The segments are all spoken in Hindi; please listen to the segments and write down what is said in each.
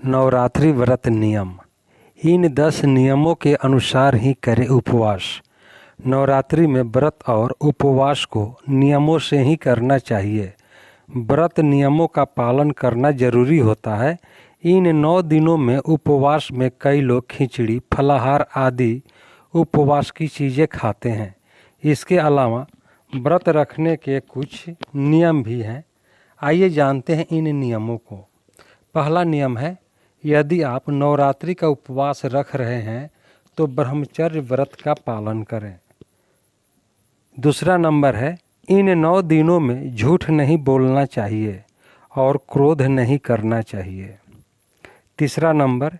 नवरात्रि व्रत नियम। इन 10 नियमों के अनुसार ही करें उपवास। नवरात्रि में व्रत और उपवास को नियमों से ही करना चाहिए। व्रत नियमों का पालन करना जरूरी होता है। इन 9 दिनों में उपवास में कई लोग खिचड़ी, फलाहार आदि उपवास की चीज़ें खाते हैं। इसके अलावा व्रत रखने के कुछ नियम भी हैं। आइए जानते हैं इन नियमों को। पहला नियम है, यदि आप नवरात्रि का उपवास रख रहे हैं तो ब्रह्मचर्य व्रत का पालन करें। दूसरा नंबर है, इन 9 दिनों में झूठ नहीं बोलना चाहिए और क्रोध नहीं करना चाहिए। तीसरा नंबर,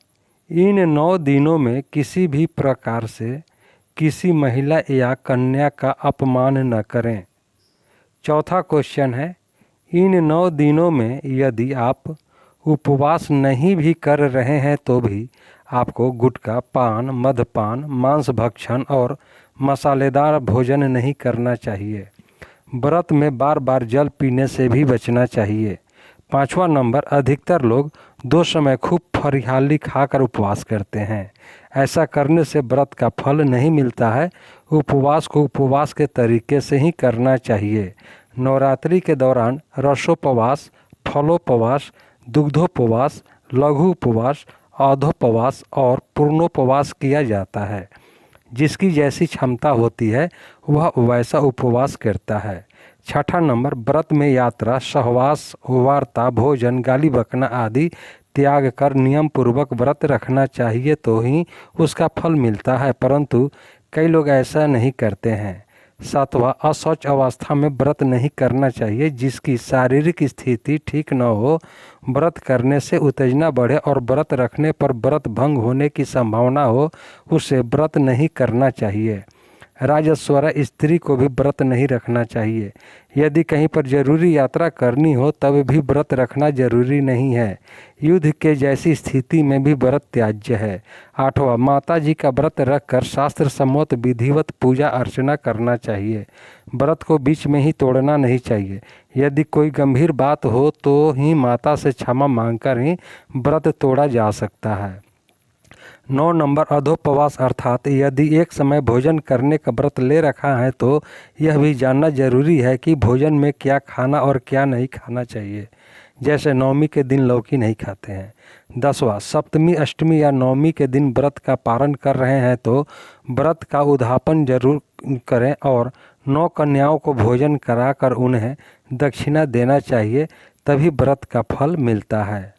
इन 9 दिनों में किसी भी प्रकार से किसी महिला या कन्या का अपमान न करें। चौथा क्वेश्चन है, इन 9 दिनों में यदि आप उपवास नहीं भी कर रहे हैं तो भी आपको गुटखा, पान, मद्यपान, मांस भक्षण और मसालेदार भोजन नहीं करना चाहिए। व्रत में बार बार जल पीने से भी बचना चाहिए। पांचवा नंबर, अधिकतर लोग 2 समय खूब फरियाली खाकर उपवास करते हैं। ऐसा करने से व्रत का फल नहीं मिलता है। उपवास को उपवास के तरीके से ही करना चाहिए। नवरात्रि के दौरान रसोपवास, फलोपवास, दुग्धोपवास, लघु उपवास, आधोपवास और पूर्णोपवास किया जाता है। जिसकी जैसी क्षमता होती है वह वैसा उपवास करता है। छठा नंबर, व्रत में यात्रा, सहवास, वार्ता, भोजन, गाली बकना आदि त्याग कर नियम पूर्वक व्रत रखना चाहिए तो ही उसका फल मिलता है, परंतु कई लोग ऐसा नहीं करते हैं। सातवां, अशौच अवस्था में व्रत नहीं करना चाहिए। जिसकी शारीरिक स्थिति ठीक न हो, व्रत करने से उत्तेजना बढ़े और व्रत रखने पर व्रत भंग होने की संभावना हो, उसे व्रत नहीं करना चाहिए। राजस्वरा स्त्री को भी व्रत नहीं रखना चाहिए। यदि कहीं पर जरूरी यात्रा करनी हो तब भी व्रत रखना जरूरी नहीं है। युद्ध के जैसी स्थिति में भी व्रत त्याज्य है। आठवां, माता जी का व्रत रखकर शास्त्र सम्मत विधिवत पूजा अर्चना करना चाहिए। व्रत को बीच में ही तोड़ना नहीं चाहिए। यदि कोई गंभीर बात हो तो ही माता से क्षमा मांगकर ही व्रत तोड़ा जा सकता है। 9 नंबर, अधोपवास अर्थात यदि एक समय भोजन करने का व्रत ले रखा है तो यह भी जानना जरूरी है कि भोजन में क्या खाना और क्या नहीं खाना चाहिए। जैसे नवमी के दिन लौकी नहीं खाते हैं। 10वां, सप्तमी, अष्टमी या नवमी के दिन व्रत का पारण कर रहे हैं तो व्रत का उद्यापन जरूर करें और 9 कन्याओं को भोजन कराकर उन्हें दक्षिणा देना चाहिए, तभी व्रत का फल मिलता है।